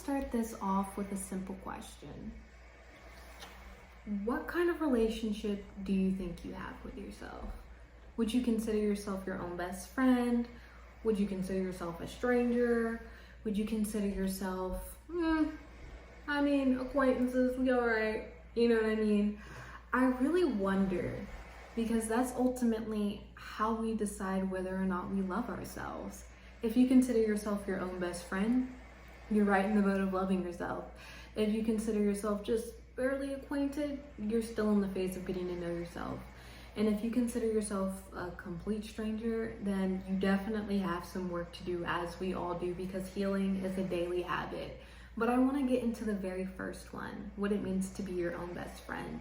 start this off with a simple question. What kind of relationship do you think you have with yourself? Would you consider yourself your own best friend? Would you consider yourself a stranger? Would you consider yourself, acquaintances, we all right, you know what I mean? I really wonder, because that's ultimately how we decide whether or not we love ourselves. If you consider yourself your own best friend, you're right in the boat of loving yourself. If you consider yourself just barely acquainted, you're still in the phase of getting to know yourself. And if you consider yourself a complete stranger, then you definitely have some work to do, as we all do, because healing is a daily habit. But I want to get into the very first one, what it means to be your own best friend.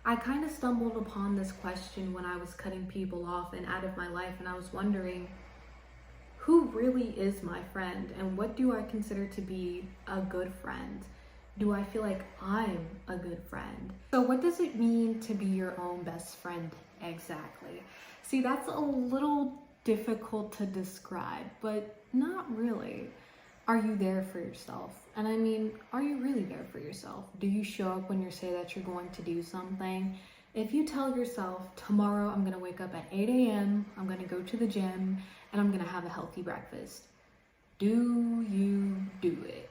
I kind of stumbled upon this question when I was cutting people off and out of my life, and I was wondering, who really is my friend, and what do I consider to be a good friend? Do I feel like I'm a good friend? So what does it mean to be your own best friend exactly? See, that's a little difficult to describe, but not really. Are you there for yourself? And I mean, are you really there for yourself? Do you show up when you say that you're going to do something? If you tell yourself, tomorrow I'm gonna wake up at 8 a.m., I'm gonna go to the gym, and I'm gonna have a healthy breakfast, do you do it?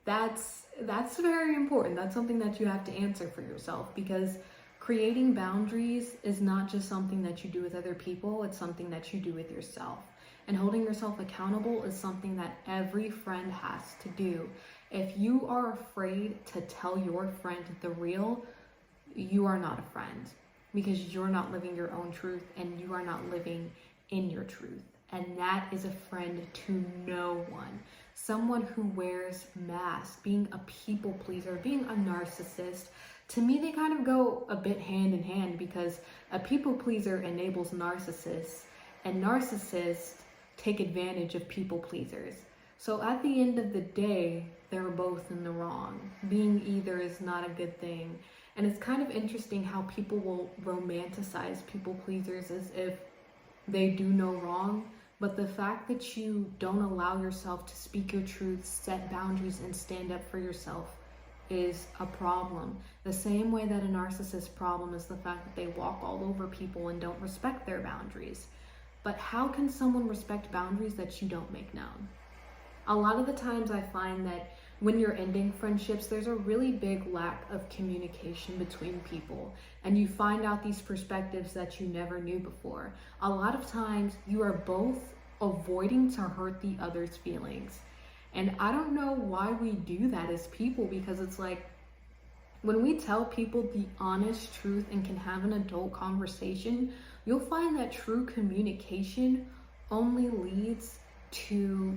That's very important. That's something that you have to answer for yourself, because creating boundaries is not just something that you do with other people, it's something that you do with yourself. And holding yourself accountable is something that every friend has to do. If you are afraid to tell your friend the real, you are not a friend, because you're not living your own truth and you are not living in your truth. And that is a friend to no one. Someone who wears masks, being a people pleaser, being a narcissist, to me they kind of go a bit hand in hand, because a people pleaser enables narcissists, and narcissists take advantage of people pleasers. So at the end of the day, they're both in the wrong. Being either is not a good thing. And it's kind of interesting how people will romanticize people pleasers as if they do no wrong. But the fact that you don't allow yourself to speak your truth, set boundaries, and stand up for yourself is a problem. The same way that a narcissist problem is the fact that they walk all over people and don't respect their boundaries. But how can someone respect boundaries that you don't make known? A lot of the times I find that when you're ending friendships, there's a really big lack of communication between people, and you find out these perspectives that you never knew before. A lot of times you are both avoiding to hurt the other's feelings. And I don't know why we do that as people, because it's like, when we tell people the honest truth and can have an adult conversation, you'll find that true communication only leads to,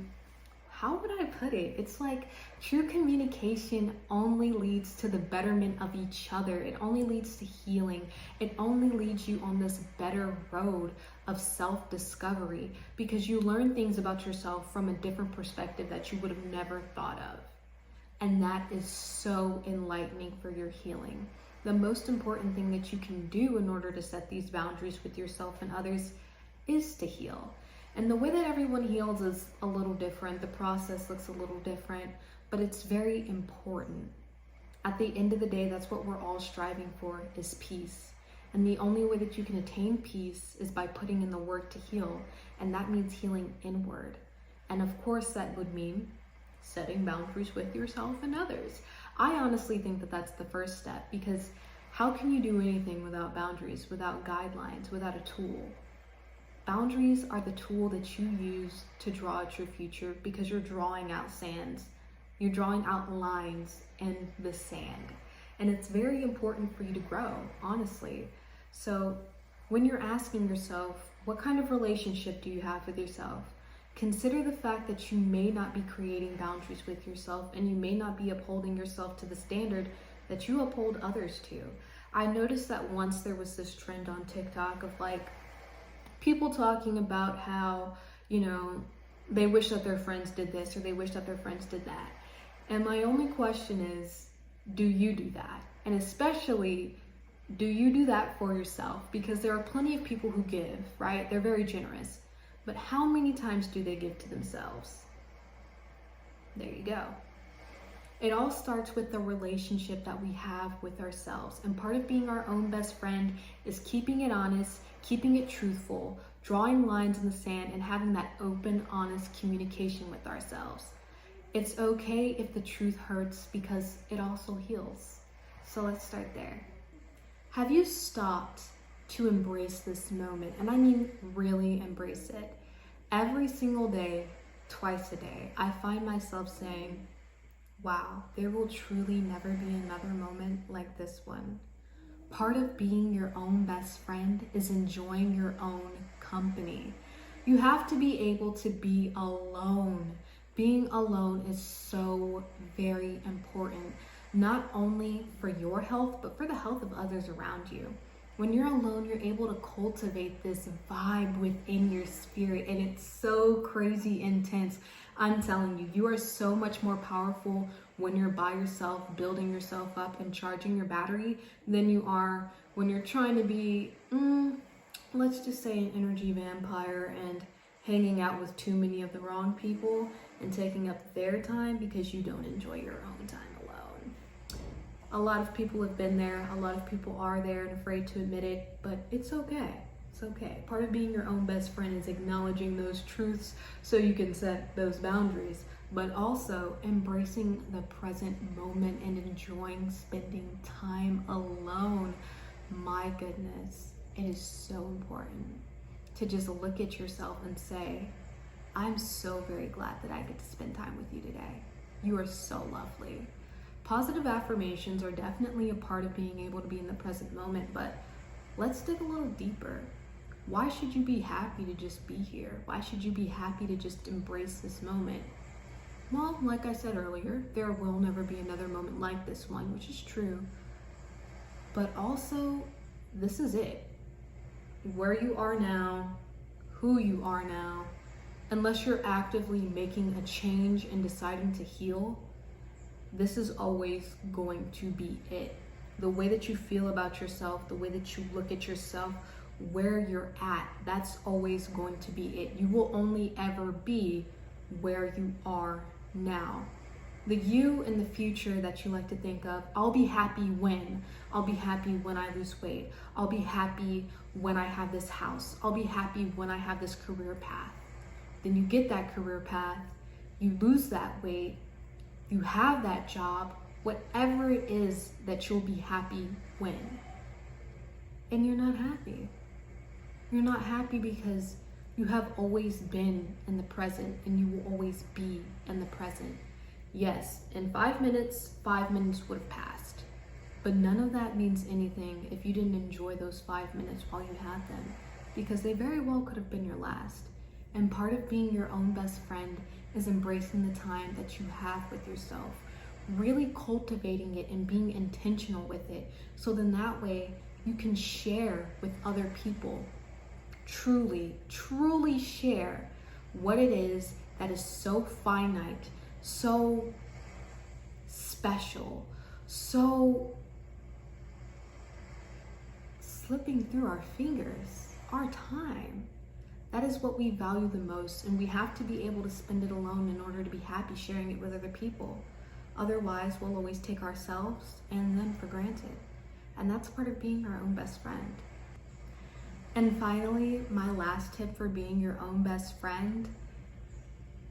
how would I put it? It's like true communication only leads to the betterment of each other. It only leads to healing. It only leads you on this better road of self-discovery, because you learn things about yourself from a different perspective that you would have never thought of. And that is so enlightening for your healing. The most important thing that you can do in order to set these boundaries with yourself and others is to heal. And the way that everyone heals is a little different. The process looks a little different, but it's very important. At the end of the day, that's what we're all striving for, is peace. And the only way that you can attain peace is by putting in the work to heal. And that means healing inward. And of course, that would mean setting boundaries with yourself and others. I honestly think that that's the first step, because how can you do anything without boundaries, without guidelines, without a tool? Boundaries are the tool that you use to draw out your future, because you're drawing out sands. You're drawing out lines in the sand. And it's very important for you to grow, honestly. So when you're asking yourself, what kind of relationship do you have with yourself? Consider the fact that you may not be creating boundaries with yourself, and you may not be upholding yourself to the standard that you uphold others to. I noticed that once there was this trend on TikTok of like people talking about how, they wish that their friends did this, or they wish that their friends did that. And my only question is, do you do that? And especially, do you do that for yourself? Because there are plenty of people who give, right? They're very generous. But how many times do they give to themselves? There you go. It all starts with the relationship that we have with ourselves. And part of being our own best friend is keeping it honest, keeping it truthful, drawing lines in the sand, and having that open, honest communication with ourselves. It's okay if the truth hurts because it also heals. So let's start there. Have you stopped to embrace this moment? And I mean really embrace it. Every single day, twice a day, I find myself saying, wow, there will truly never be another moment like this one. Part of being your own best friend is enjoying your own company. You have to be able to be alone. Being alone is so very important, not only for your health, but for the health of others around you. When you're alone, you're able to cultivate this vibe within your spirit, and it's so crazy intense. I'm telling you, you are so much more powerful when you're by yourself, building yourself up and charging your battery, than you are when you're trying to be, let's just say, an energy vampire and hanging out with too many of the wrong people and taking up their time because you don't enjoy your own time alone. A lot of people have been there, a lot of people are there and afraid to admit it, but it's okay. It's okay. Part of being your own best friend is acknowledging those truths so you can set those boundaries, but also embracing the present moment and enjoying spending time alone. My goodness, it is so important to just look at yourself and say, I'm so very glad that I get to spend time with you today. You are so lovely. Positive affirmations are definitely a part of being able to be in the present moment, but let's dig a little deeper. Why should you be happy to just be here? Why should you be happy to just embrace this moment? Well, like I said earlier, there will never be another moment like this one, which is true. But also, this is it. Where you are now, who you are now, unless you're actively making a change and deciding to heal, this is always going to be it. The way that you feel about yourself, the way that you look at yourself, where you're at, that's always going to be it. You will only ever be where you are now. The you in the future that you like to think of, I'll be happy when I lose weight. I'll be happy when I have this house. I'll be happy when I have this career path. Then you get that career path, you lose that weight, you have that job, whatever it is that you'll be happy when. And you're not happy. You're not happy because you have always been in the present and you will always be in the present. Yes, in 5 minutes would have passed. But none of that means anything if you didn't enjoy those 5 minutes while you had them, because they very well could have been your last. And part of being your own best friend is embracing the time that you have with yourself, really cultivating it and being intentional with it. So then that way you can share with other people, truly share what it is that is so finite, so special, so slipping through our fingers, our time. That is what we value the most, and we have to be able to spend it alone in order to be happy sharing it with other people. Otherwise, we'll always take ourselves and them for granted. And that's part of being our own best friend. And finally, my last tip for being your own best friend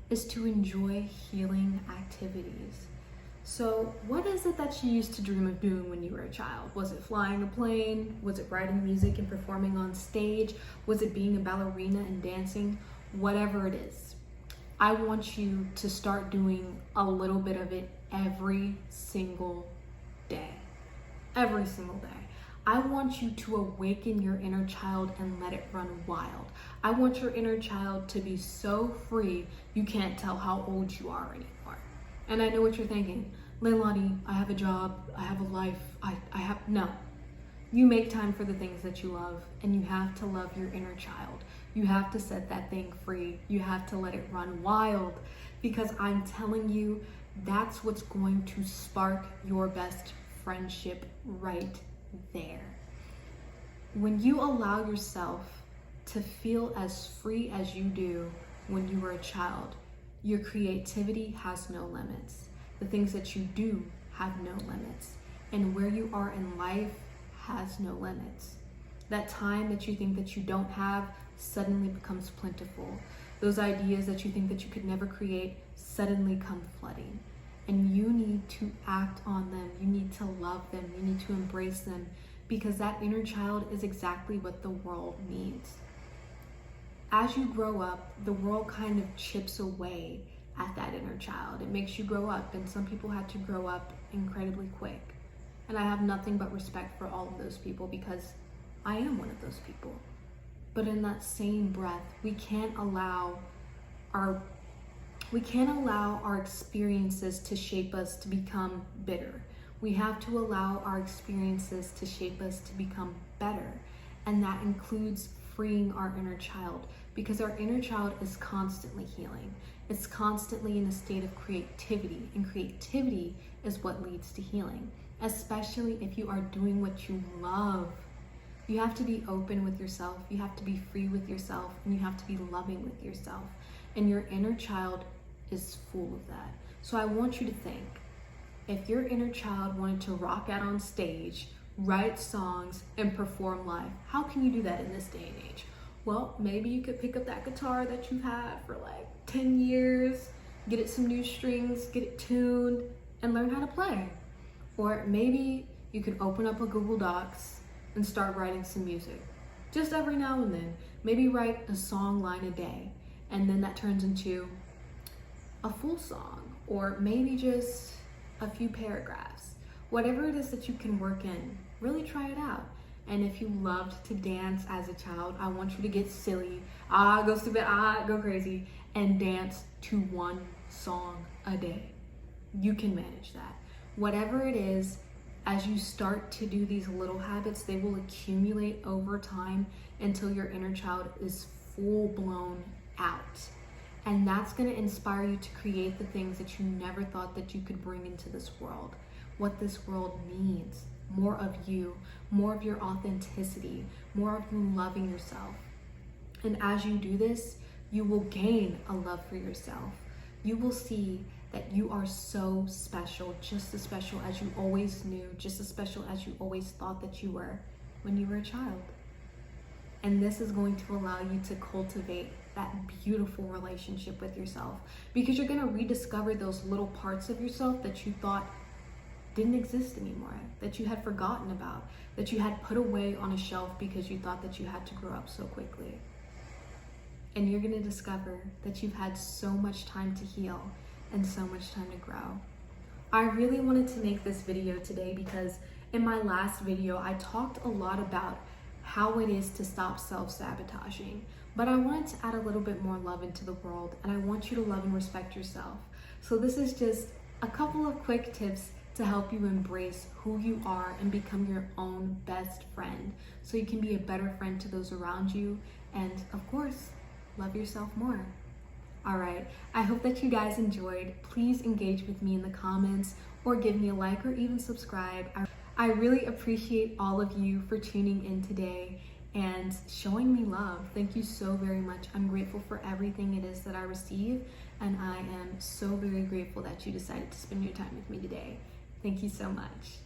is to enjoy healing activities. So what is it that you used to dream of doing when you were a child? Was it flying a plane? Was it writing music and performing on stage? Was it being a ballerina and dancing? Whatever it is, I want you to start doing a little bit of it every single day. Every single day. I want you to awaken your inner child and let it run wild. I want your inner child to be so free you can't tell how old you are anymore. And I know what you're thinking. Lae-Lonnie, I have a job, I have a life, no. You make time for the things that you love, and you have to love your inner child. You have to set that thing free. You have to let it run wild, because I'm telling you, that's what's going to spark your best friendship right there. When you allow yourself to feel as free as you do when you were a child, your creativity has no limits. The things that you do have no limits. And where you are in life has no limits. That time that you think that you don't have suddenly becomes plentiful. Those ideas that you think that you could never create suddenly come flooding. And you need to act on them. You need to love them. You need to embrace them, because that inner child is exactly what the world needs. As you grow up, the world kind of chips away at that inner child. It makes you grow up, and some people had to grow up incredibly quick. And I have nothing but respect for all of those people, because I am one of those people. But in that same breath, we can't allow our experiences to shape us to become bitter. We have to allow our experiences to shape us to become better. And that includes freeing our inner child, because our inner child is constantly healing. It's constantly in a state of creativity, and creativity is what leads to healing, especially if you are doing what you love. You have to be open with yourself, you have to be free with yourself, and you have to be loving with yourself. And your inner child is full of that. So I want you to think, if your inner child wanted to rock out on stage, write songs, and perform live, how can you do that in this day and age? Well, maybe you could pick up that guitar that you've had for like 10 years, get it some new strings, get it tuned, and learn how to play. Or maybe you could open up a Google Docs and start writing some music. Just every now and then. Maybe write a song line a day, and then that turns into a full song, or maybe just a few paragraphs. Whatever it is that you can work in, really try it out. And if you loved to dance as a child, I want you to get silly, go stupid, go crazy, and dance to one song a day. You can manage that. Whatever it is, as you start to do these little habits, they will accumulate over time until your inner child is full blown out. And that's going to inspire you to create the things that you never thought that you could bring into this world. What this world needs. More of you, more of your authenticity, more of you loving yourself. And as you do this, you will gain a love for yourself. You will see that you are so special, just as special as you always knew, just as special as you always thought that you were when you were a child. And this is going to allow you to cultivate that beautiful relationship with yourself, because you're going to rediscover those little parts of yourself that you thought didn't exist anymore, that you had forgotten about, that you had put away on a shelf because you thought that you had to grow up so quickly. And you're going to discover that you've had so much time to heal and so much time to grow. I really wanted to make this video today because in my last video, I talked a lot about how it is to stop self-sabotaging, but I wanted to add a little bit more love into the world, and I want you to love and respect yourself. So this is just a couple of quick tips to help you embrace who you are and become your own best friend, so you can be a better friend to those around you, and of course, love yourself more. All right, I hope that you guys enjoyed. Please engage with me in the comments, or give me a like, or even subscribe. I really appreciate all of you for tuning in today and showing me love. Thank you so very much. I'm grateful for everything it is that I receive, and I am so very grateful that you decided to spend your time with me today. Thank you so much.